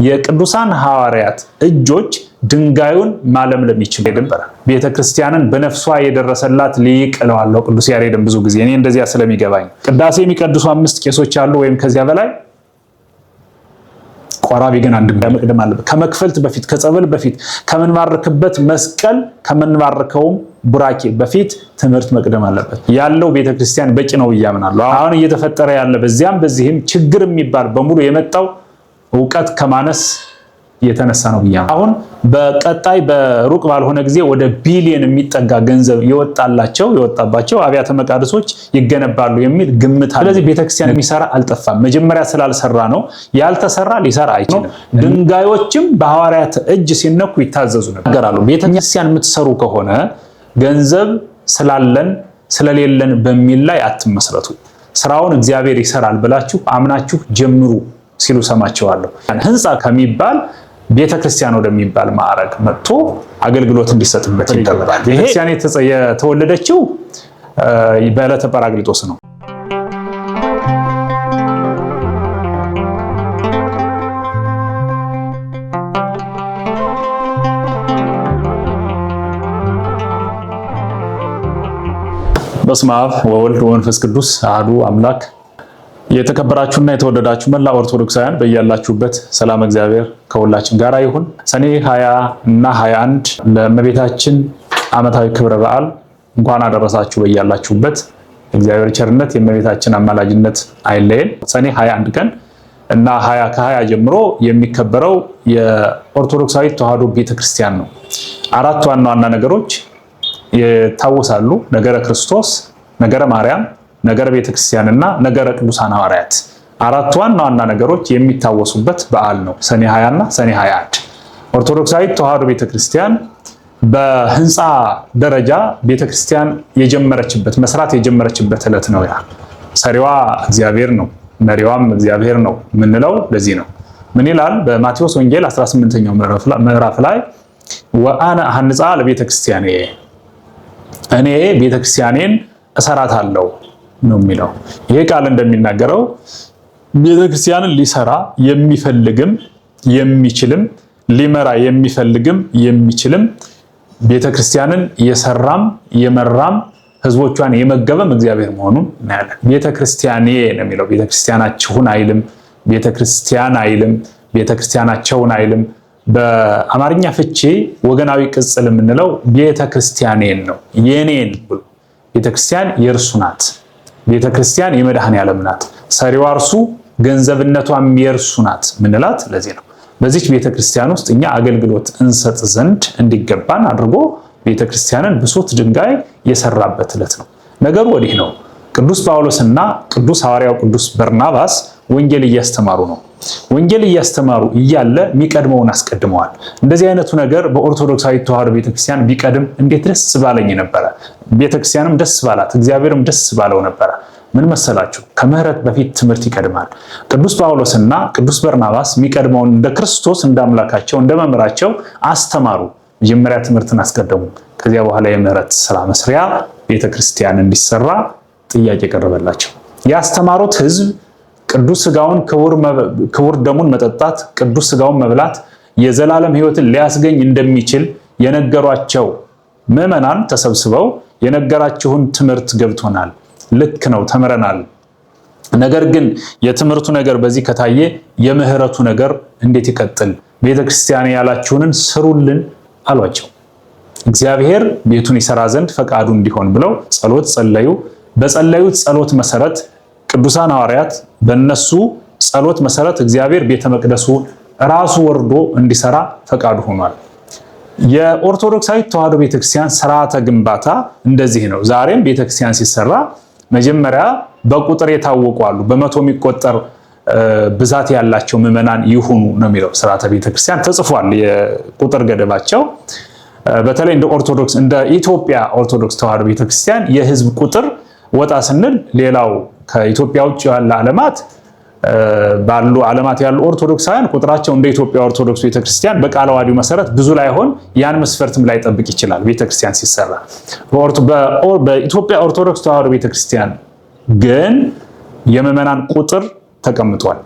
የቅዱሳን ሐዋርያት እጆች ድንጋዩን ማለምለም ይችሉ ነበር። ቤተክርስቲያንን በነፍሷ የደረሰላት ሊቅ እለዋለሁ ቅዱስ ያሬድን ብዙ ጊዜ እኔ እንደዚያ ስለሚገባኝ። ቅዳሴ የሚቀድሱ 5 ቄሶች አሉ ወይም ከዚያ በላይ። ቆራቢ ግን አንድ መቅደም አለበት። ከመክፈልት በፊት ከጸበል በፊት ከምንባርከበት መስቀል ከምንባርከውም ቡራኬ በፊት ትምህርት መቅደም አለበት። ያለው ቤተክርስቲያን በቂ ነው ያምናሉ። አሁን እየተፈጠረ ያለ በዚያም በዚህም ችግር የሚባል በሙሉ የመጣው ዕውቀት ከማነስ የተነሳ ነው ያምናሉ። አሁን በቀጣይ በሩቅ ባልሆነ ጊዜ ወደ ቢሊየን የሚጠጋ ገንዘብ የወጣባቸው አብያተ መቃድሶች ይገነባሉ የሚል ግምት አለ። ስለዚህ ቤተክርስቲያን የሚሰራ አልጠፋም። መጀመሪያ ስላልሰራ ነው። ያልተሰራ ሊሰራ አይችልም። ድንጋዮችም በሐዋርያት እጅ ሲነኩ ይታዘዙ ነበር። ቤተክርስቲያን የምትሰሩ ከሆነ ገንዘብ ስላለን ስለሌለን በሚል ላይ አትመስረቱ። ስራውን እግዚአብሔር ይሰራል ብላችሁ አምናችሁ ጀምሩ ሲሉ ሰማቸዋለሁ። ህንፃ ከሚባል ቤተክርስቲያን ወደሚባል ማዕረግ መጥቶ አገልግሎት እንዲሰጥበት ይደረጋል። ቤተክርስቲያን የተወለደችው በዕለተ ጰራቅሊጦስ ነው። በስመ አብ ወወልድ ወመንፈስ ቅዱስ አሐዱ አምላክ። የተከበራችሁና የተወደዳችሁ መላ ኦርቶዶክሳውያን በእያላችሁበት ሰላም እግዚአብሔር ከሁላችን ጋር ይሁን። ሰኔ 20 እና 21 ለእመቤታችን ዓመታዊ ክብረ በዓል እንኳን አደረሳችሁ በእያላችሁበት። እግዚአብሔር ቸርነት የእመቤታችን አማላጅነት አይለየን። ሰኔ 21 ቀን እና 20 ከ20 ጀምሮ የሚከበረው የኦርቶዶክሳዊት ተዋሕዶ ቤተክርስቲያን ነው። 4 ዋና ዋና ነገሮች ይታወሳሉ። ነገረ ክርስቶስ፣ ነገረ ማርያም፣ ነገረ ቤተክርስቲያንና ነገረ ቅዱሳን ሐዋርያት 4 ዋና ዋና ነገሮች የሚታወሱበት በዓል ነው ሰኔ 20 እና ሰኔ 21። ኦርቶዶክሳዊት ተዋሕዶ ቤተክርስቲያን በህንፃ ደረጃ ቤተክርስቲያን የጀመረችበት መስራት የጀመረችበት ዕለት ነው። ያ ሰሪዋ እግዚአብሔር ነው፣ መሪዋም እግዚአብሔር ነው ምንለው ለዚህ ነው። ምን ይላል በማቴዎስ ወንጌል 18ኛው ምዕራፍ ላይ ወአነ አሐንጻ ለቤተክርስቲያኔ፣ እኔ ቤተክርስቲያኔን እሰራታለሁ ነው የሚለው። ይሄ ቃል እንደሚናገረው ቤተክርስቲያንን ሊሰራ የሚፈልግም የሚችልም ሊመራ የሚፈልግም የሚችልም ቤተክርስቲያንን የሰራም የመራም ህዝቦቿን የመገበም እግዚአብሔር መሆኑን እናያለን። ቤተክርስቲያኔ ነው የሚለው። ቤተክርስቲያናችሁን አይልም፣ ቤተክርስቲያን አይልም፣ ቤተክርስቲያናቸውን አይልም። በአማርኛ ፍቺ ወገናዊ ቅጽል የምንለው ቤተክርስቲያኔን ነው፣ የኔን ብሎ። ቤተክርስቲያን የእርሱ ናት። ቤተክርስቲያን የመድኃኔዓለም ናት። ሰሪዋ እርሱ፣ ገንዘብነቷም የእርሱ ናት ምንላት ለዚህ ነው። በዚች ቤተክርስቲያን ውስጥ እኛ አገልግሎት እንሰጥ ዘንድ እንዲገባን አድርጎ ቤተክርስቲያንን ብሶት ድንጋይ የሰራበት ዕለት ነው። ነገሩ ወዲህ ነው። ቅዱስ ጳውሎስና ቅዱስ ሐዋርያው ቅዱስ በርናባስ ወንጌል እያስተማሩ ነው። ወንጌል እያስተማሩ እያለ የሚቀድመውን አስቀድመዋል። እንደዚህ አይነቱ ነገር በኦርቶዶክሳዊት ተዋሕዶ ቤተክርስቲያን ቢቀድም እንዴት ደስ ባለኝ ነበረ። ቤተክርስቲያንም ደስ ባላት፣ እግዚአብሔርም ደስ ባለው ነበረ። ምን መሰላችሁ? ከምህረት በፊት ትምህርት ይቀድማል። ቅዱስ ጳውሎስና ቅዱስ በርናባስ የሚቀድመውን እንደ ክርስቶስ እንደ አምላካቸው እንደ መምህራቸው አስተማሩ። መጀመሪያ ትምህርትን አስቀደሙ። ከዚያ በኋላ የምህረት ስራ መስሪያ ቤተክርስቲያን እንዲሰራ ጥያቄ ቀረበላቸው። ያስተማሩት ህዝብ ቅዱስ ስጋውን ክቡር ደሙን መጠጣት፣ ቅዱስ ስጋውን መብላት የዘላለም ሕይወትን ሊያስገኝ እንደሚችል የነገሯቸው ምዕመናን ተሰብስበው የነገራችሁን ትምህርት ገብቶናል፣ ልክ ነው፣ ተምረናል። ነገር ግን የትምህርቱ ነገር በዚህ ከታየ የምህረቱ ነገር እንዴት ይቀጥል? ቤተክርስቲያን ያላችሁንን ስሩልን አሏቸው። እግዚአብሔር ቤቱን ይሰራ ዘንድ ፈቃዱ እንዲሆን ብለው ጸሎት ጸለዩ። በጸለዩት ጸሎት መሰረት ቅዱሳን ሐዋርያት በእነሱ ጸሎት መሰረት እግዚአብሔር ቤተ መቅደሱ ራሱ ወርዶ እንዲሰራ ፈቃዱ ሆኗል። የኦርቶዶክሳዊት ተዋሕዶ ቤተክርስቲያን ስርዓተ ግንባታ እንደዚህ ነው። ዛሬም ቤተክርስቲያን ሲሰራ መጀመሪያ በቁጥር የታወቁ አሉ። በመቶ የሚቆጠር ብዛት ያላቸው ምዕመናን ይሁኑ ነው የሚለው ስርዓተ ቤተክርስቲያን ተጽፏል። የቁጥር ገደባቸው በተለይ እንደ ኢትዮጵያ ኦርቶዶክስ ተዋሕዶ ቤተክርስቲያን የህዝብ ቁጥር ወጣ ስንል ሌላው ከኢትዮጵያ ውጭ ያለ ዓለማት ያሉ ኦርቶዶክሳውያን ቁጥራቸው እንደ ኢትዮጵያ ኦርቶዶክስ ቤተክርስቲያን በቃለ ዓዋዲው መሰረት ብዙ ላይሆን ያን መስፈርትም ላይ ጠብቅ ይችላል። ቤተክርስቲያን ሲሰራ በኢትዮጵያ ኦርቶዶክስ ተዋሕዶ ቤተክርስቲያን ግን የምዕመናን ቁጥር ተቀምጧል።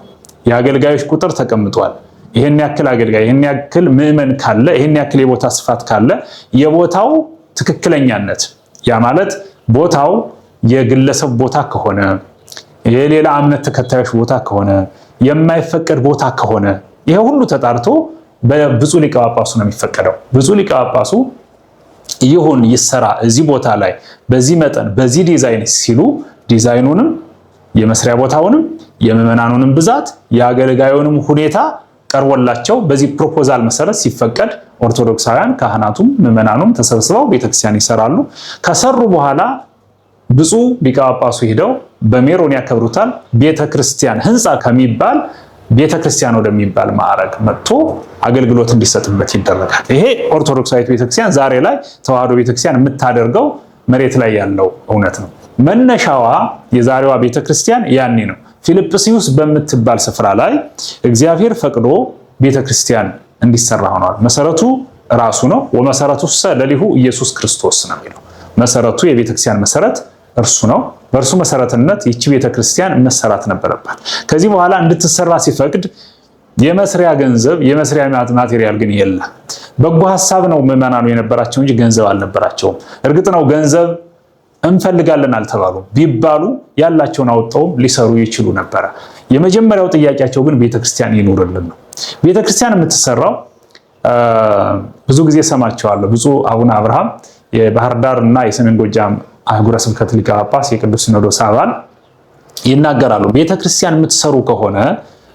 የአገልጋዮች ቁጥር ተቀምጧል። ይሄን ያክል አገልጋይ፣ ይሄን ያክል ምዕመን ካለ፣ ይሄን ያክል የቦታ ስፋት ካለ የቦታው ትክክለኛነት ያ ማለት ቦታው የግለሰብ ቦታ ከሆነ የሌላ እምነት ተከታዮች ቦታ ከሆነ የማይፈቀድ ቦታ ከሆነ ይሄ ሁሉ ተጣርቶ በብፁዕ ሊቀ ጳጳሱ ነው የሚፈቀደው። ብፁዕ ሊቀ ጳጳሱ ይሁን ይሰራ እዚህ ቦታ ላይ በዚህ መጠን በዚህ ዲዛይን ሲሉ ዲዛይኑንም የመስሪያ ቦታውንም የምዕመናኑንም ብዛት የአገልጋዩንም ሁኔታ ቀርቦላቸው በዚህ ፕሮፖዛል መሰረት ሲፈቀድ ኦርቶዶክሳውያን ካህናቱም ምዕመናኑም ተሰብስበው ቤተክርስቲያን ይሰራሉ። ከሰሩ በኋላ ብፁዕ ሊቀ ጳጳሱ ሄደው በሜሮን ያከብሩታል። ቤተክርስቲያን ህንፃ ከሚባል ቤተክርስቲያን ወደሚባል ማዕረግ መጥቶ አገልግሎት እንዲሰጥበት ይደረጋል። ይሄ ኦርቶዶክሳዊት ቤተክርስቲያን ዛሬ ላይ ተዋህዶ ቤተክርስቲያን የምታደርገው መሬት ላይ ያለው እውነት ነው። መነሻዋ የዛሬዋ ቤተክርስቲያን ያኔ ነው። ፊልጵስዩስ በምትባል ስፍራ ላይ እግዚአብሔር ፈቅዶ ቤተክርስቲያን እንዲሰራ ሆኗል። መሰረቱ ራሱ ነው። ወመሰረቱሰ ለሊሁ ኢየሱስ ክርስቶስ ነው የሚለው። መሰረቱ የቤተክርስቲያን መሰረት እርሱ ነው። በእርሱ መሰረትነት ይቺ ቤተክርስቲያን መሰራት ነበረባት። ከዚህ በኋላ እንድትሰራ ሲፈቅድ የመስሪያ ገንዘብ የመስሪያ ማቴሪያል ግን የለም። በጎ ሐሳብ ነው ምዕመናኑ የነበራቸው እንጂ ገንዘብ አልነበራቸውም። እርግጥ ነው ገንዘብ እንፈልጋለን አልተባሉ ቢባሉ ያላቸውን አውጣው ሊሰሩ ይችሉ ነበር። የመጀመሪያው ጥያቄያቸው ግን ቤተክርስቲያን ይኑርልን ነው። ቤተክርስቲያን የምትሰራው ብዙ ጊዜ ሰማቸዋለሁ። ብፁዕ አቡነ አብርሃም የባህር ዳር እና የሰሜን ጎጃም አህጉረ ስብከት ሊቀ ጳጳስ የቅዱስ ሲኖዶስ አባል ይናገራሉ። ቤተክርስቲያን የምትሰሩ ከሆነ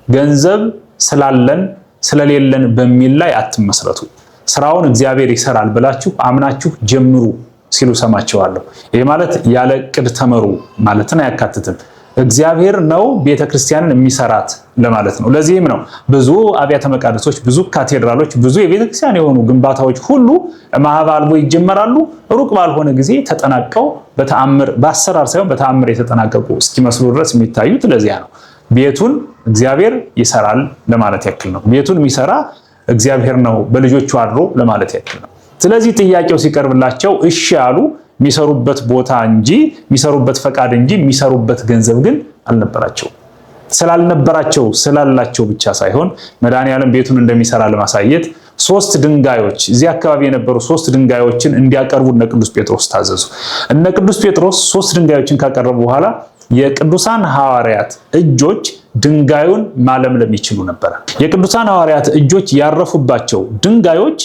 ገንዘብ ስላለን ስለሌለን በሚል ላይ አትመስረቱ። ስራውን እግዚአብሔር ይሰራል ብላችሁ አምናችሁ ጀምሩ ሲሉ ሰማቸዋለሁ። ይሄ ማለት ያለ ቅድ ተመሩ ማለትን አያካትትም። እግዚአብሔር ነው ቤተክርስቲያንን የሚሰራት ለማለት ነው። ለዚህም ነው ብዙ አብያተ መቃደሶች፣ ብዙ ካቴድራሎች፣ ብዙ የቤተክርስቲያን የሆኑ ግንባታዎች ሁሉ ማህባልቦ ይጀመራሉ። ሩቅ ባልሆነ ጊዜ ተጠናቀው በተአምር በአሰራር ሳይሆን በተአምር የተጠናቀቁ እስኪመስሉ ድረስ የሚታዩት ለዚያ ነው። ቤቱን እግዚአብሔር ይሰራል ለማለት ያክል ነው። ቤቱን የሚሰራ እግዚአብሔር ነው በልጆቹ አድሮ ለማለት ያክል ነው። ስለዚህ ጥያቄው ሲቀርብላቸው እሺ ያሉ የሚሰሩበት ቦታ እንጂ የሚሰሩበት ፈቃድ እንጂ የሚሰሩበት ገንዘብ ግን አልነበራቸው። ስላልነበራቸው ስላላቸው ብቻ ሳይሆን መድኃኔዓለም ቤቱን እንደሚሰራ ለማሳየት 3 ድንጋዮች እዚህ አካባቢ የነበሩ 3 ድንጋዮችን እንዲያቀርቡ እነ ቅዱስ ጴጥሮስ ታዘዙ። እነ ቅዱስ ጴጥሮስ 3 ድንጋዮችን ካቀረቡ በኋላ የቅዱሳን ሐዋርያት እጆች ድንጋዩን ማለምለም ይችሉ ነበር። የቅዱሳን ሐዋርያት እጆች ያረፉባቸው ድንጋዮች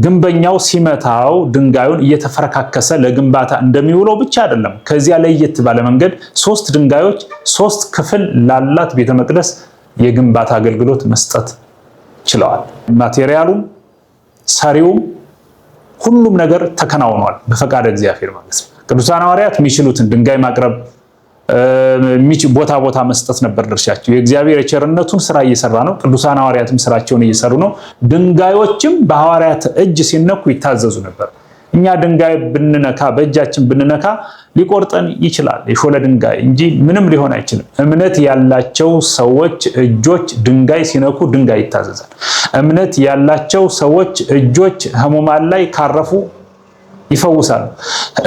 ግንበኛው ሲመታው ድንጋዩን እየተፈረካከሰ ለግንባታ እንደሚውለው ብቻ አይደለም። ከዚያ ለየት ባለ መንገድ 3 ድንጋዮች 3 ክፍል ላላት ቤተ መቅደስ የግንባታ አገልግሎት መስጠት ችለዋል። ማቴሪያሉም ሰሪውም ሁሉም ነገር ተከናውኗል በፈቃደ እግዚአብሔር ማለት ነው። ቅዱሳን ሐዋርያት የሚችሉትን ድንጋይ ማቅረብ ቦታ መስጠት ነበር ድርሻቸው። የእግዚአብሔር የቸርነቱን ስራ እየሰራ ነው። ቅዱሳን ሐዋርያትም ስራቸውን እየሰሩ ነው። ድንጋዮችም በሐዋርያት እጅ ሲነኩ ይታዘዙ ነበር። እኛ ድንጋይ ብንነካ በእጃችን ብንነካ ሊቆርጠን ይችላል የሾለ ድንጋይ እንጂ ምንም ሊሆን አይችልም። እምነት ያላቸው ሰዎች እጆች ድንጋይ ሲነኩ ድንጋይ ይታዘዛል። እምነት ያላቸው ሰዎች እጆች ሕሙማን ላይ ካረፉ ይፈውሳሉ።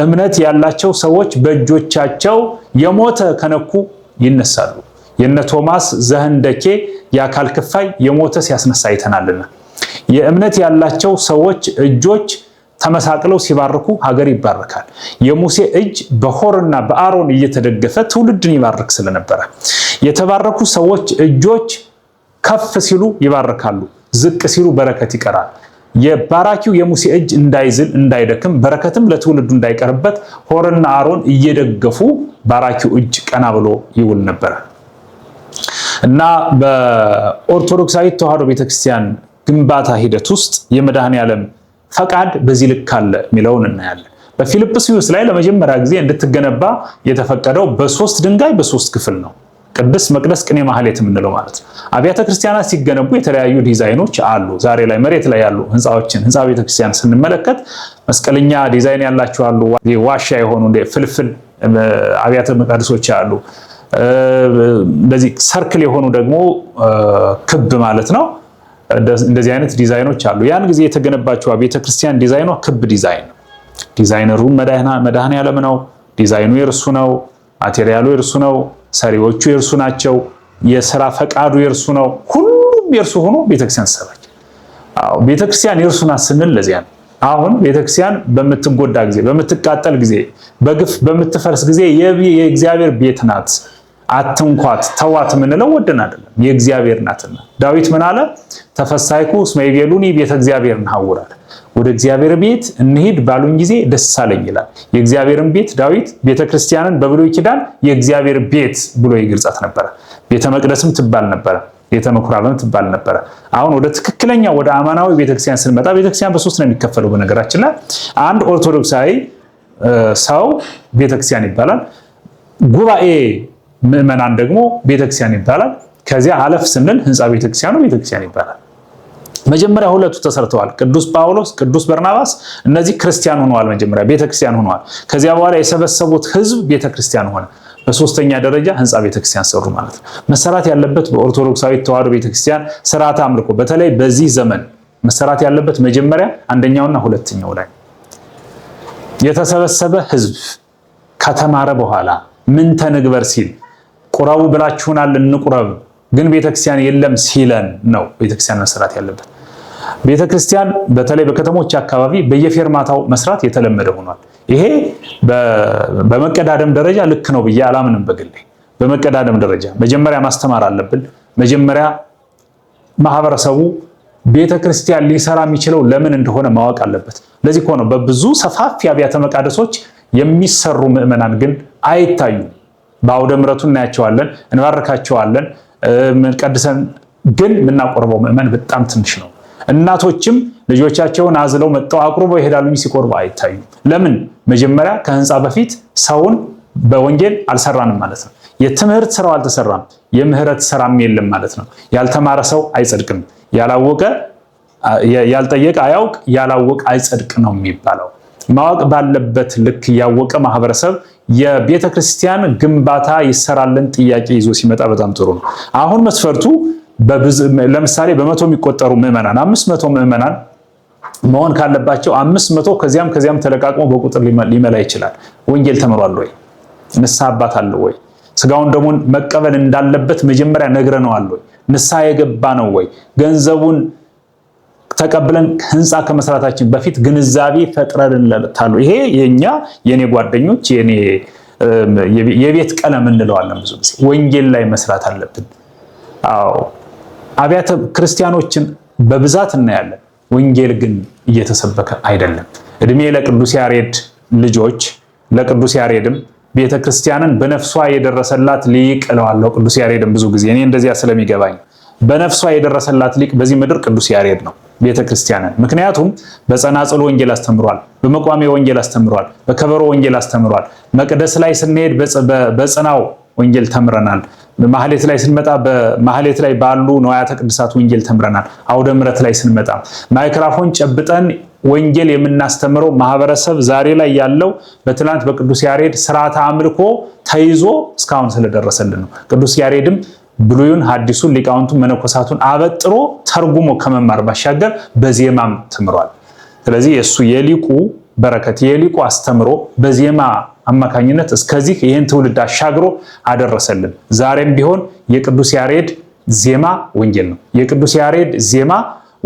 እምነት ያላቸው ሰዎች በእጆቻቸው የሞተ ከነኩ ይነሳሉ። የነ ቶማስ ዘህንደኬ የአካል ክፋይ የሞተ ሲያስነሳ አይተናልና የእምነት ያላቸው ሰዎች እጆች ተመሳቅለው ሲባርኩ ሀገር ይባረካል። የሙሴ እጅ በሆርና በአሮን እየተደገፈ ትውልድን ይባርክ ስለነበረ የተባረኩ ሰዎች እጆች ከፍ ሲሉ ይባርካሉ፣ ዝቅ ሲሉ በረከት ይቀራል። የባራኪው የሙሴ እጅ እንዳይዝል እንዳይደክም በረከትም ለትውልዱ እንዳይቀርበት ሆርና አሮን እየደገፉ ባራኪው እጅ ቀና ብሎ ይውል ነበር እና በኦርቶዶክሳዊት ተዋህዶ ቤተክርስቲያን ግንባታ ሂደት ውስጥ የመድኃኔዓለም ፈቃድ በዚህ ልክ አለ የሚለውን እናያለን። በፊልጵስዩስ ላይ ለመጀመሪያ ጊዜ እንድትገነባ የተፈቀደው በ3 ድንጋይ በ3 ክፍል ነው። ቅድስት መቅደስ ቅኔ ማህሌት የምንለው ማለት ነው። አብያተ ክርስቲያናት ሲገነቡ የተለያዩ ዲዛይኖች አሉ። ዛሬ ላይ መሬት ላይ ያሉ ህንፃ ቤተክርስቲያን ስንመለከት መስቀለኛ ዲዛይን ያላቸው አሉ። ዋሻ የሆኑ እንደ ፍልፍል አብያተ መቅደሶች አሉ። እንደዚህ ሰርክል የሆኑ ደግሞ ክብ ማለት ነው። እንደዚህ አይነት ዲዛይኖች አሉ። ያን ጊዜ የተገነባቸው ቤተክርስቲያን ዲዛይኗ ክብ ዲዛይን ነው። ዲዛይነሩ መድኃኔዓለም ነው። ዲዛይኑ የእርሱ ነው። ማቴሪያሉ የእርሱ ነው። ሰሪዎቹ የእርሱ ናቸው። የሥራ ፈቃዱ የርሱ ነው። ሁሉም የርሱ ሆኖ ቤተክርስቲያን ሰባኪ። አዎ ቤተክርስቲያን የርሱ ናት ስንል ለዚያ ነው። አሁን ቤተክርስቲያን በምትጎዳ ጊዜ፣ በምትቃጠል ጊዜ፣ በግፍ በምትፈርስ ጊዜ የእግዚአብሔር ቤት ናት፣ አትንኳት፣ ተዋት የምንለው ወደን አይደለም፣ የእግዚአብሔር ናትና። ዳዊት ምን አለ? ተፈሳይኩ እስመ ይቤሉኒ ቤተ እግዚአብሔር እንሐውር። ወደ እግዚአብሔር ቤት እንሂድ ባሉኝ ጊዜ ደስ አለኝ ይላል። የእግዚአብሔርን ቤት ዳዊት ቤተክርስቲያንን በብሉይ ኪዳን የእግዚአብሔር ቤት ብሎ ይገልጻት ነበረ። ቤተ መቅደስም ትባል ነበረ፣ ቤተ ምኩራብም ትባል ነበረ። አሁን ወደ ትክክለኛ ወደ አማናዊ ቤተክርስቲያን ስንመጣ ቤተክርስቲያን በሶስት ነው የሚከፈለው። በነገራችን ላይ አንድ ኦርቶዶክሳዊ ሰው ቤተክርስቲያን ይባላል። ጉባኤ ምዕመናን ደግሞ ቤተክርስቲያን ይባላል። ከዚያ አለፍ ስንል ህንፃ ቤተክርስቲያኑ ቤተክርስቲያን ይባላል። መጀመሪያ ሁለቱ ተሰርተዋል። ቅዱስ ጳውሎስ፣ ቅዱስ በርናባስ እነዚህ ክርስቲያን ሆነዋል። መጀመሪያ ቤተክርስቲያን ሆነዋል። ከዚያ በኋላ የሰበሰቡት ህዝብ ቤተክርስቲያን ሆነ። በሶስተኛ ደረጃ ህንፃ ቤተክርስቲያን ሰሩ ማለት ነው። መሰራት ያለበት በኦርቶዶክሳዊ ተዋሕዶ ቤተክርስቲያን ስርዓተ አምልኮ በተለይ በዚህ ዘመን መሰራት ያለበት መጀመሪያ አንደኛውና ሁለተኛው ላይ የተሰበሰበ ህዝብ ከተማረ በኋላ ምን ተንግበር ሲል ቁረቡ ብላችሁናል እንቁረብ ግን ቤተክርስቲያን የለም ሲለን ነው ቤተክርስቲያን መሰራት ያለበት። ቤተክርስቲያን በተለይ በከተሞች አካባቢ በየፌርማታው መስራት የተለመደ ሆኗል። ይሄ በመቀዳደም ደረጃ ልክ ነው ብዬ አላምንም። በግሌ በመቀዳደም ደረጃ መጀመሪያ ማስተማር አለብን። መጀመሪያ ማህበረሰቡ ቤተክርስቲያን ሊሰራ የሚችለው ለምን እንደሆነ ማወቅ አለበት። ለዚህ እኮ ነው በብዙ ሰፋፊ አብያተ መቃደሶች የሚሰሩ ምዕመናን ግን አይታዩም። በአውደ ምሕረቱ እናያቸዋለን፣ እንባርካቸዋለን፣ ቀድሰን ግን የምናቆርበው ምዕመን በጣም ትንሽ ነው። እናቶችም ልጆቻቸውን አዝለው መጥተው አቁርበው ይሄዳሉ፣ ሲቆርቡ አይታዩም። ለምን? መጀመሪያ ከህንፃ በፊት ሰውን በወንጌል አልሰራንም ማለት ነው። የትምህርት ስራው አልተሰራም፣ የምህረት ስራም የለም ማለት ነው። ያልተማረ ሰው አይጸድቅም። ያላወቀ ያልጠየቀ አያውቅ፣ ያላወቀ አይጸድቅ ነው የሚባለው። ማወቅ ባለበት ልክ ያወቀ ማህበረሰብ የቤተ ክርስቲያን ግንባታ ይሰራልን ጥያቄ ይዞ ሲመጣ በጣም ጥሩ ነው። አሁን መስፈርቱ ለምሳሌ በመቶ የሚቆጠሩ ምዕመናን 500 ምዕመናን መሆን ካለባቸው 500 ከዚያም ተለቃቅሞ በቁጥር ሊመላ ይችላል። ወንጌል ተምሯል ወይ? ንስሐ አባት አለው ወይ? ስጋውን ደሙን መቀበል እንዳለበት መጀመሪያ ነግረነዋል ወይ? ንስሐ የገባ ነው ወይ? ገንዘቡን ተቀብለን ህንፃ ከመስራታችን በፊት ግንዛቤ ፈጥረንለታል። ይሄ የኔ ጓደኞች የቤት ቀለም እንለዋለን። ብዙ ጊዜ ወንጌል ላይ መስራት አለብን። አዎ አብያተ ክርስቲያኖችን በብዛት እናያለን። ወንጌል ግን እየተሰበከ አይደለም። እድሜ ለቅዱስ ያሬድ ልጆች፣ ለቅዱስ ያሬድም ቤተክርስቲያንን በነፍሷ የደረሰላት ሊቅ እለዋለሁ። ቅዱስ ያሬድም ብዙ ጊዜ እኔ እንደዚያ ስለሚገባኝ በነፍሷ የደረሰላት ሊቅ በዚህ ምድር ቅዱስ ያሬድ ነው ቤተክርስቲያንን። ምክንያቱም በጸናጽል ወንጌል አስተምሯል፣ በመቋሚያ ወንጌል አስተምሯል፣ በከበሮ ወንጌል አስተምሯል። መቅደስ ላይ ስንሄድ በጽናው ወንጌል ተምረናል። ማህሌት ላይ ስንመጣ በማህሌት ላይ ባሉ ንዋያተ ቅድሳት ወንጌል ተምረናል። አውደ ምሕረት ላይ ስንመጣ ማይክራፎን ጨብጠን ወንጌል የምናስተምረው ማህበረሰብ ዛሬ ላይ ያለው በትናንት በቅዱስ ያሬድ ስርዓተ አምልኮ ተይዞ እስካሁን ስለደረሰልን ነው። ቅዱስ ያሬድም ብሉይን ሐዲሱን ሊቃውንቱን መነኮሳቱን አበጥሮ ተርጉሞ ከመማር ባሻገር በዜማም ተምሯል። ስለዚህ የሱ የሊቁ በረከት የሊቁ አስተምሮ በዜማ አማካኝነት እስከዚህ ይህን ትውልድ አሻግሮ አደረሰልን። ዛሬም ቢሆን የቅዱስ ያሬድ ዜማ ወንጌል ነው። የቅዱስ ያሬድ ዜማ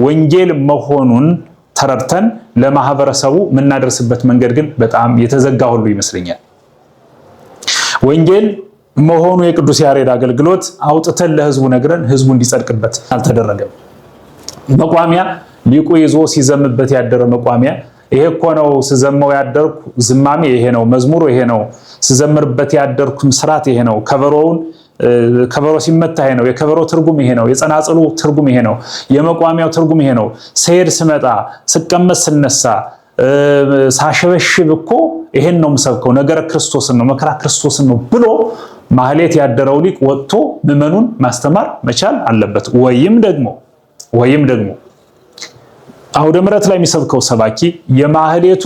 ወንጌል መሆኑን ተረድተን ለማህበረሰቡ የምናደርስበት መንገድ ግን በጣም የተዘጋ ሁሉ ይመስለኛል። ወንጌል መሆኑ የቅዱስ ያሬድ አገልግሎት አውጥተን ለህዝቡ ነግረን ህዝቡ እንዲጸድቅበት አልተደረገም። መቋሚያ ሊቁ ይዞ ሲዘምበት ያደረ መቋሚያ ይሄ እኮ ነው ስዘመው ያደርኩ ዝማሜ ይሄ ነው፣ መዝሙሩ ይሄ ነው፣ ስዘምርበት ያደርኩ ስርዓት ይሄ ነው፣ ከበሮ ሲመታ ይሄ ነው፣ የከበሮ ትርጉም ይሄ ነው፣ የጸናጽሉ ትርጉም ይሄ ነው፣ የመቋሚያው ትርጉም ይሄ ነው፣ ስሄድ ስመጣ ስቀመጥ ስነሳ ሳሸበሽብ እኮ ይሄን ነው የምሰብከው፣ ነገረ ክርስቶስን ነው መከራ ክርስቶስን ነው ብሎ ማህሌት ያደረው ሊቅ ወጥቶ ምዕመኑን ማስተማር መቻል አለበት። ወይም ደግሞ አውደ ምሕረት ላይ የሚሰብከው ሰባኪ የማህሌቱ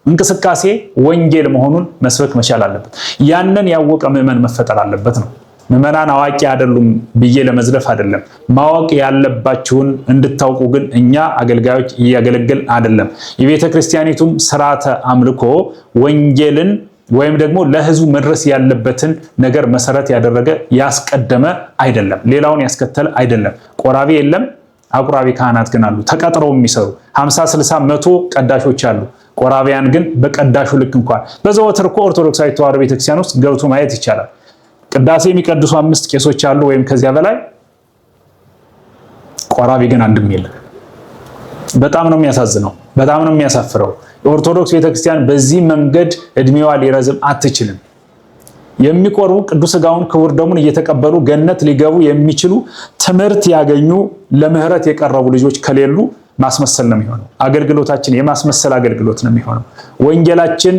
እንቅስቃሴ ወንጌል መሆኑን መስበክ መቻል አለበት። ያንን ያወቀ ምዕመን መፈጠር አለበት ነው። ምዕመናን አዋቂ አይደሉም ብዬ ለመዝለፍ አይደለም። ማወቅ ያለባችሁን እንድታውቁ ግን እኛ አገልጋዮች እያገለገልን አይደለም። የቤተ ክርስቲያኒቱም ስርዓተ አምልኮ ወንጌልን ወይም ደግሞ ለህዝቡ መድረስ ያለበትን ነገር መሰረት ያደረገ ያስቀደመ አይደለም። ሌላውን ያስከተለ አይደለም። ቆራቢ የለም፣ አቁራቢ ካህናት ግን አሉ፣ ተቀጥረው የሚሰሩ 50 60 100 ቀዳሾች አሉ። ቆራቢያን ግን በቀዳሹ ልክ እንኳን በዘወትር እኮ ኦርቶዶክሳዊ ተዋሕዶ ቤተክርስቲያን ውስጥ ገብቶ ማየት ይቻላል። ቅዳሴ የሚቀድሱ 5 ቄሶች አሉ ወይም ከዚያ በላይ፣ ቆራቢ ግን አንድም የለም። በጣም ነው የሚያሳዝነው፣ በጣም ነው የሚያሳፍረው። የኦርቶዶክስ ቤተክርስቲያን በዚህ መንገድ እድሜዋ ሊረዝም አትችልም። የሚቆርቡ ቅዱስ ሥጋውን ክቡር ደሙን እየተቀበሉ ገነት ሊገቡ የሚችሉ ትምህርት ያገኙ ለምህረት የቀረቡ ልጆች ከሌሉ ማስመሰል ነው የሚሆነው። አገልግሎታችን የማስመሰል አገልግሎት ነው የሚሆነው። ወንጌላችን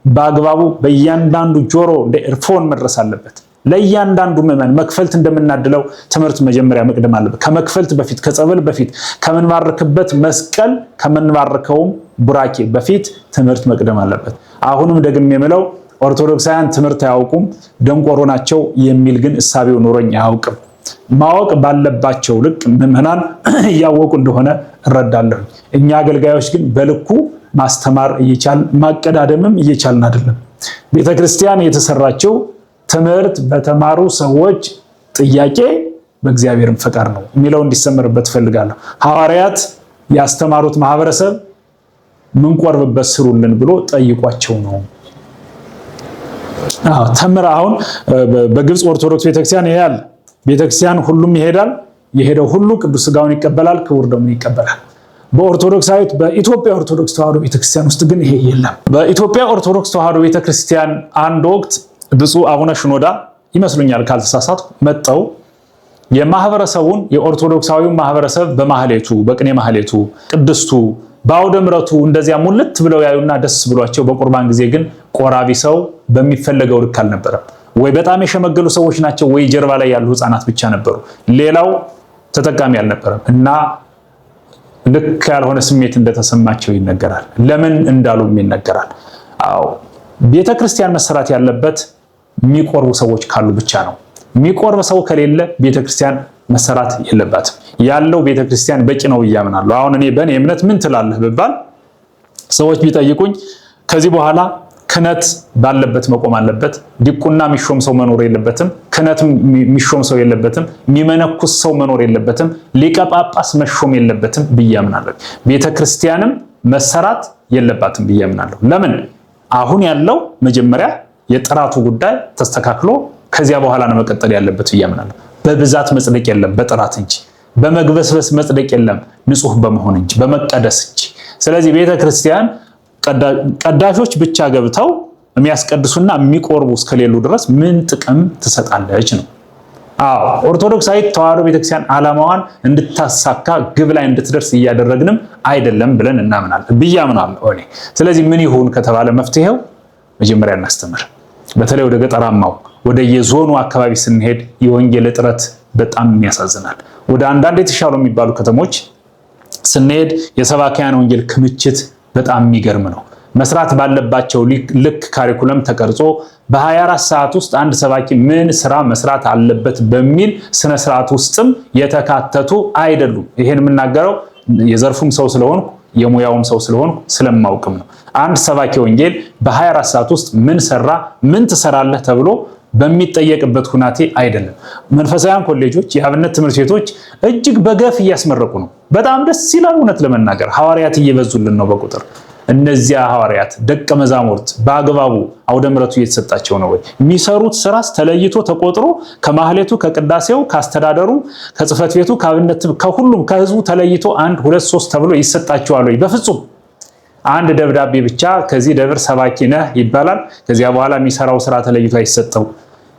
በአግባቡ በእያንዳንዱ ጆሮ እንደ ኤርፎን መድረስ አለበት። ለእያንዳንዱ ምዕመን መክፈልት እንደምናድለው ትምህርት መጀመሪያ መቅደም አለበት። ከመክፈልት በፊት ከጸበል በፊት ከምንባርክበት መስቀል ከምንባርከውም ቡራኬ በፊት ትምህርት መቅደም አለበት። አሁንም ደግሜ የምለው ኦርቶዶክሳውያን ትምህርት አያውቁም፣ ደንቆሮ ናቸው የሚል ግን እሳቤው ኖሮኝ አያውቅም። ማወቅ ባለባቸው ልክ ምዕመናን እያወቁ እንደሆነ እረዳለሁ። እኛ አገልጋዮች ግን በልኩ ማስተማር እየቻልን ማቀዳደምም እየቻልን አይደለም። ቤተክርስቲያን የተሰራችው ትምህርት በተማሩ ሰዎች ጥያቄ በእግዚአብሔርም ፈቃድ ነው የሚለው እንዲሰመርበት ፈልጋለሁ። ሐዋርያት ያስተማሩት ማህበረሰብ ምን ቆርብበት ስሩልን ብሎ ጠይቋቸው ነው። ተምር አሁን በግብጽ ኦርቶዶክስ ቤተክርስቲያን ይሄዳል። ቤተክርስቲያን ሁሉም ይሄዳል። የሄደው ሁሉ ቅዱስ ሥጋውን ይቀበላል፣ ክቡር ደሙን ይቀበላል። በኦርቶዶክሳዊት በኢትዮጵያ ኦርቶዶክስ ተዋሕዶ ቤተክርስቲያን ውስጥ ግን ይሄ የለም። በኢትዮጵያ ኦርቶዶክስ ተዋሕዶ ቤተክርስቲያን አንድ ወቅት ብፁዕ አቡነ ሽኖዳ ይመስሉኛል ካልተሳሳትኩ መጠው የማህበረሰቡን የኦርቶዶክሳዊው ማህበረሰብ በማህሌቱ በቅኔ ማህሌቱ ቅድስቱ በአውደ ምሕረቱ እንደዚያ ሙልት ብለው ያዩና ደስ ብሏቸው በቁርባን ጊዜ ግን ቆራቢ ሰው በሚፈለገው ልክ አልነበረም። ወይ በጣም የሸመገሉ ሰዎች ናቸው ወይ ጀርባ ላይ ያሉ ህፃናት ብቻ ነበሩ። ሌላው ተጠቃሚ አልነበረም እና ልክ ያልሆነ ስሜት እንደተሰማቸው ይነገራል። ለምን እንዳሉም ይነገራል። አዎ ቤተክርስቲያን መሰራት ያለበት የሚቆርቡ ሰዎች ካሉ ብቻ ነው። የሚቆርብ ሰው ከሌለ ቤተክርስቲያን መሰራት የለባትም። ያለው ቤተክርስቲያን በቂ ነው እያምናለሁ። አሁን እኔ በእኔ እምነት ምን ትላለህ ብባል ሰዎች ቢጠይቁኝ ከዚህ በኋላ ክህነት ባለበት መቆም አለበት። ዲቁና የሚሾም ሰው መኖር የለበትም። ክህነት የሚሾም ሰው የለበትም። የሚመነኩስ ሰው መኖር የለበትም። ሊቀ ጳጳስ መሾም የለበትም ብዬ አምናለሁ። ቤተክርስቲያንም መሰራት የለባትም ብዬ አምናለሁ። ለምን? አሁን ያለው መጀመሪያ የጥራቱ ጉዳይ ተስተካክሎ ከዚያ በኋላ ነው መቀጠል ያለበት ብዬ አምናለሁ። በብዛት መጽደቅ የለም በጥራት እንጂ፣ በመግበስበስ መጽደቅ የለም ንጹህ በመሆን እንጂ፣ በመቀደስ እንጂ። ስለዚህ ቤተክርስቲያን ቀዳሾች ብቻ ገብተው የሚያስቀድሱና የሚቆርቡ እስከሌሉ ድረስ ምን ጥቅም ትሰጣለች ነው። አዎ ኦርቶዶክሳዊት ተዋሕዶ ቤተክርስቲያን ዓላማዋን እንድታሳካ ግብ ላይ እንድትደርስ እያደረግንም አይደለም ብለን እናምናለን ብዬ አምናለሁ እኔ። ስለዚህ ምን ይሁን ከተባለ መፍትሄው መጀመሪያ እናስተምር። በተለይ ወደ ገጠራማው ወደ የዞኑ አካባቢ ስንሄድ የወንጌል እጥረት በጣም ያሳዝናል። ወደ አንዳንድ የተሻሉ የሚባሉ ከተሞች ስንሄድ የሰባኪያን ወንጌል ክምችት በጣም የሚገርም ነው። መስራት ባለባቸው ልክ ካሪኩለም ተቀርጾ በ24 ሰዓት ውስጥ አንድ ሰባኪ ምን ስራ መስራት አለበት በሚል ስነ ስርዓት ውስጥም የተካተቱ አይደሉም። ይሄን የምናገረው የዘርፉም ሰው ስለሆንኩ የሙያውም ሰው ስለሆንኩ ስለማውቅም ነው። አንድ ሰባኪ ወንጌል በ24 ሰዓት ውስጥ ምን ሰራ ምን ትሰራለህ ተብሎ በሚጠየቅበት ሁናቴ አይደለም። መንፈሳውያን ኮሌጆች፣ የአብነት ትምህርት ቤቶች እጅግ በገፍ እያስመረቁ ነው። በጣም ደስ ይላል። እውነት ለመናገር ሐዋርያት እየበዙልን ነው በቁጥር። እነዚያ ሐዋርያት ደቀ መዛሙርት በአግባቡ አውደ ምሕረቱ እየተሰጣቸው ነው ወይ? የሚሰሩት ስራስ ተለይቶ ተቆጥሮ ከማህሌቱ ከቅዳሴው ከአስተዳደሩ ከጽህፈት ቤቱ ከአብነት ከሁሉም ከህዝቡ ተለይቶ 1 2 3 ተብሎ ይሰጣቸዋል ወይ? በፍጹም። አንድ ደብዳቤ ብቻ ከዚህ ደብር ሰባኪ ነህ ይባላል። ከዚያ በኋላ የሚሰራው ስራ ተለይቶ አይሰጠው።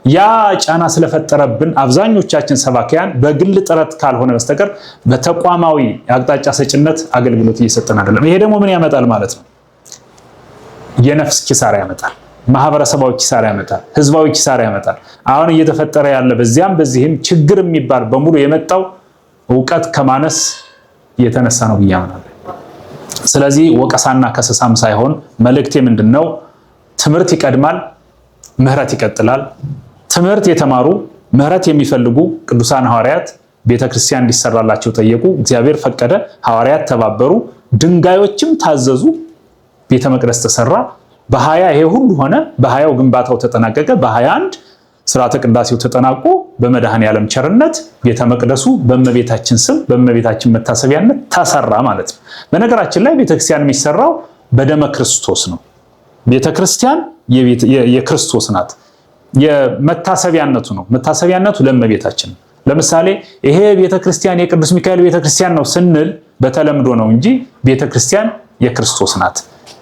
ያ ጫና ስለፈጠረብን አብዛኞቻችን ሰባኪያን በግል ጥረት ካልሆነ በስተቀር በተቋማዊ አቅጣጫ ሰጭነት አገልግሎት እየሰጠን አይደለም። ይሄ ደግሞ ምን ያመጣል ማለት ነው? የነፍስ ኪሳራ ያመጣል፣ ማህበረሰባዊ ኪሳራ ያመጣል፣ ህዝባዊ ኪሳራ ያመጣል። አሁን እየተፈጠረ ያለ በዚያም በዚህም ችግር የሚባል በሙሉ የመጣው ዕውቀት ከማነስ የተነሳ ነው ብዬ አምናለሁ። ስለዚህ ወቀሳና ከሰሳም ሳይሆን መልእክቴ ምንድነው? ትምህርት ይቀድማል፣ ምህረት ይቀጥላል። ትምህርት የተማሩ ምህረት የሚፈልጉ ቅዱሳን ሐዋርያት ቤተክርስቲያን እንዲሰራላቸው ጠየቁ። እግዚአብሔር ፈቀደ። ሐዋርያት ተባበሩ፣ ድንጋዮችም ታዘዙ። ቤተ መቅደስ ተሰራ። በ20 ይሄ ሁሉ ሆነ። በ20 ግንባታው ተጠናቀቀ። በ21 ስርዓተ ቅዳሴው ተጠናቆ በመድኃኔ ዓለም ቸርነት ቤተ መቅደሱ በእመቤታችን ስም በእመቤታችን መታሰቢያነት ተሰራ ማለት ነው። በነገራችን ላይ ቤተክርስቲያን የሚሰራው በደመ ክርስቶስ ነው። ቤተክርስቲያን የክርስቶስ ናት። የመታሰቢያነቱ ነው። መታሰቢያነቱ ለእመቤታችን። ለምሳሌ ይሄ ቤተክርስቲያን የቅዱስ ሚካኤል ቤተክርስቲያን ነው ስንል በተለምዶ ነው እንጂ ቤተክርስቲያን የክርስቶስ ናት።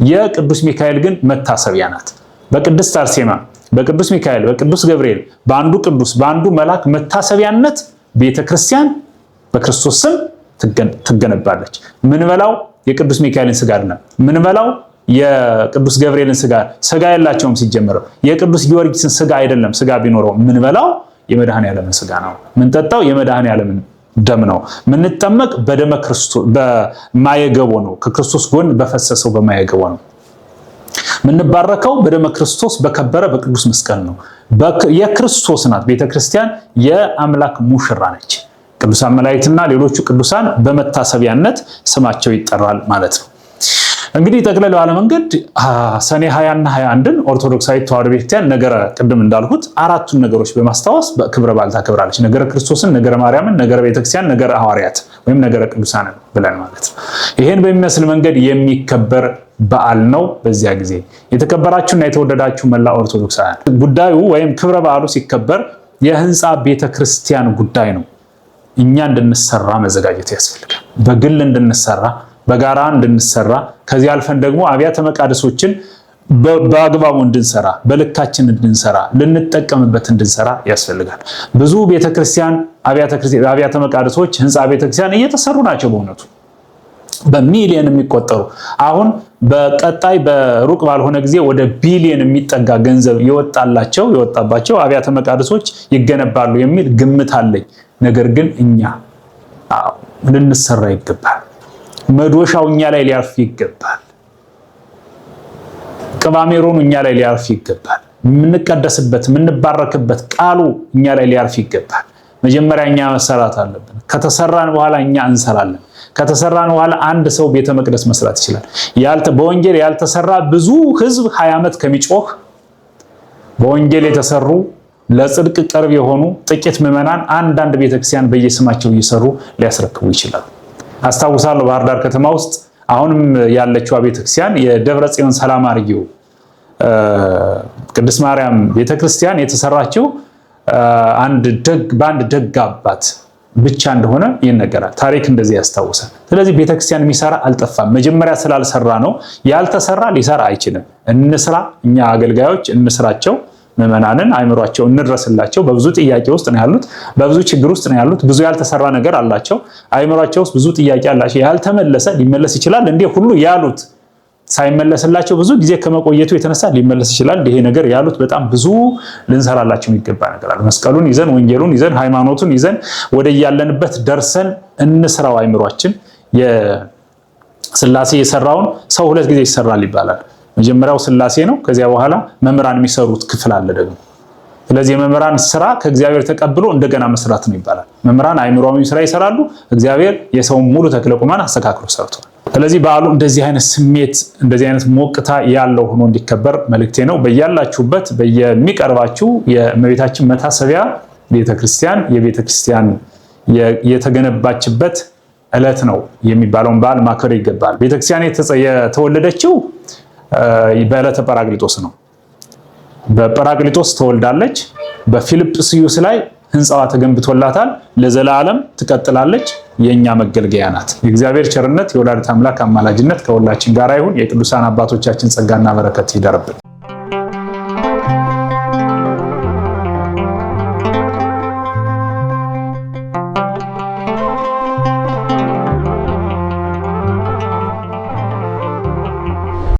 የቅዱስ ሚካኤል ግን መታሰቢያ ናት። በቅድስት አርሴማ፣ በቅዱስ ሚካኤል፣ በቅዱስ ገብርኤል በአንዱ ቅዱስ በአንዱ መልአክ መታሰቢያነት ቤተክርስቲያን በክርስቶስ ስም ትገነባለች። ምን በላው የቅዱስ ሚካኤልን ስጋ አይደለም። ምን በላው የቅዱስ ገብርኤልን ስጋ የላቸውም። ሲጀመረው የቅዱስ ጊዮርጊስን ስጋ አይደለም። ስጋ ቢኖረው ምን በላው የመድኃኔ ዓለምን ስጋ ነው። ምን ጠጣው የመድኃኔ ዓለምን ደም ነው። ምን ጠመቅ በደመ ክርስቶስ በማየገቦ ነው። ከክርስቶስ ጎን በፈሰሰው በማየገቦ ነው። ምን ባረከው በደመ ክርስቶስ በከበረ በቅዱስ መስቀል ነው። የክርስቶስ ናት ቤተክርስቲያን። የአምላክ ሙሽራ ነች። ቅዱሳን መላእክትና ሌሎቹ ቅዱሳን በመታሰቢያነት ስማቸው ይጠራል ማለት ነው። እንግዲህ ጠቅለል ባለ መንገድ ሰኔ 20 እና 21ን ኦርቶዶክሳዊት ተዋሕዶ ቤተክርስቲያን ነገረ ቅድም እንዳልኩት አራቱን ነገሮች በማስታወስ በክብረ በዓል ታከብራለች። ነገረ ክርስቶስን፣ ነገረ ማርያምን፣ ነገረ ቤተክርስቲያን፣ ነገረ ሐዋርያት ወይም ነገረ ቅዱሳንን ብለን ማለት ነው። ይሄን በሚመስል መንገድ የሚከበር በዓል ነው። በዚያ ጊዜ የተከበራችሁና የተወደዳችሁ መላ ኦርቶዶክሳውያን ጉዳዩ ወይም ክብረ በዓሉ ሲከበር የህንፃ ቤተክርስቲያን ጉዳይ ነው። እኛ እንድንሰራ መዘጋጀት ያስፈልጋል። በግል እንድንሰራ፣ በጋራ እንድንሰራ፣ ከዚህ አልፈን ደግሞ አብያተ መቃደሶችን በአግባቡ እንድንሰራ፣ በልካችን እንድንሰራ፣ ልንጠቀምበት እንድንሰራ ያስፈልጋል። ብዙ ቤተክርስቲያን አብያተ መቃደሶች ህንፃ ቤተክርስቲያን እየተሰሩ ናቸው። በእውነቱ በሚሊዮን የሚቆጠሩ አሁን በቀጣይ በሩቅ ባልሆነ ጊዜ ወደ ቢሊዮን የሚጠጋ ገንዘብ የወጣባቸው አብያተ መቃደሶች ይገነባሉ የሚል ግምት አለኝ። ነገር ግን እኛ ልንሰራ ይገባል። መዶሻው እኛ ላይ ሊያርፍ ይገባል። ቅባሜሮኑ እኛ ላይ ሊያርፍ ይገባል። የምንቀደስበት የምንባረክበት ቃሉ እኛ ላይ ሊያርፍ ይገባል። መጀመሪያ እኛ መሰራት አለብን። ከተሰራን በኋላ እኛ እንሰራለን። ከተሰራን በኋላ አንድ ሰው ቤተ መቅደስ መስራት ይችላል። በወንጌል ያልተሰራ ብዙ ህዝብ 20 ዓመት ከሚጮህ በወንጌል የተሰሩ ለጽድቅ ቅርብ የሆኑ ጥቂት ምዕመናን አንዳንድ ቤተክርስቲያን በየስማቸው እየሰሩ ሊያስረክቡ ይችላሉ። አስታውሳለሁ ባህር ዳር ከተማ ውስጥ አሁንም ያለችው ቤተክርስቲያን የደብረ ጽዮን ሰላም አርጊው ቅድስት ማርያም ቤተክርስቲያን የተሰራችው በአንድ ደግ አባት ብቻ እንደሆነ ይነገራል። ታሪክ እንደዚህ ያስታውሳል። ስለዚህ ቤተክርስቲያን የሚሰራ አልጠፋም። መጀመሪያ ስላልሰራ ነው። ያልተሰራ ሊሰራ አይችልም። እንስራ፣ እኛ አገልጋዮች እንስራቸው። ምዕመናንን አይምሯቸው እንድረስላቸው። በብዙ ጥያቄ ውስጥ ነው ያሉት፣ በብዙ ችግር ውስጥ ነው ያሉት። ብዙ ያልተሰራ ነገር አላቸው። አይምሯቸው ውስጥ ብዙ ጥያቄ አላቸው። ያልተመለሰ ሊመለስ ይችላል። እንዴ ሁሉ ያሉት ሳይመለስላቸው ብዙ ጊዜ ከመቆየቱ የተነሳ ሊመለስ ይችላል። ይሄ ነገር ያሉት በጣም ብዙ ልንሰራላቸው የሚገባ ነገር አለ። መስቀሉን ይዘን ወንጌሉን ይዘን ሃይማኖቱን ይዘን ወደ ያለንበት ደርሰን እንስራው። አይምሯችን የሥላሴ የሰራውን ሰው 2 ጊዜ ይሰራል ይባላል። መጀመሪያው ሥላሴ ነው። ከዚያ በኋላ መምህራን የሚሰሩት ክፍል አለ ደግሞ። ስለዚህ የመምህራን ስራ ከእግዚአብሔር ተቀብሎ እንደገና መስራት ነው ይባላል። መምህራን አይምሯዊ ስራ ይሰራሉ። እግዚአብሔር የሰውን ሙሉ ተክለ ቁመና አስተካክሎ ሰርቷል። ስለዚህ በዓሉ እንደዚህ አይነት ስሜት እንደዚህ አይነት ሞቅታ ያለው ሆኖ እንዲከበር መልእክቴ ነው። በያላችሁበት በየሚቀርባችሁ የእመቤታችን መታሰቢያ ቤተክርስቲያን የቤተክርስቲያን የተገነባችበት ዕለት ነው የሚባለውን በዓል ማክበር ይገባል። ቤተክርስቲያን የተወለደችው በዕለተ ጰራቅሊጦስ ነው። በጰራቅሊጦስ ተወልዳለች። በፊልጵስዩስ ላይ ህንፃዋ ተገንብቶላታል። ለዘላለም ትቀጥላለች። የኛ መገልገያ ናት። የእግዚአብሔር ቸርነት የወላዲተ አምላክ አማላጅነት ከሁላችን ጋር ይሁን። የቅዱሳን አባቶቻችን ጸጋና በረከት ይደርብን።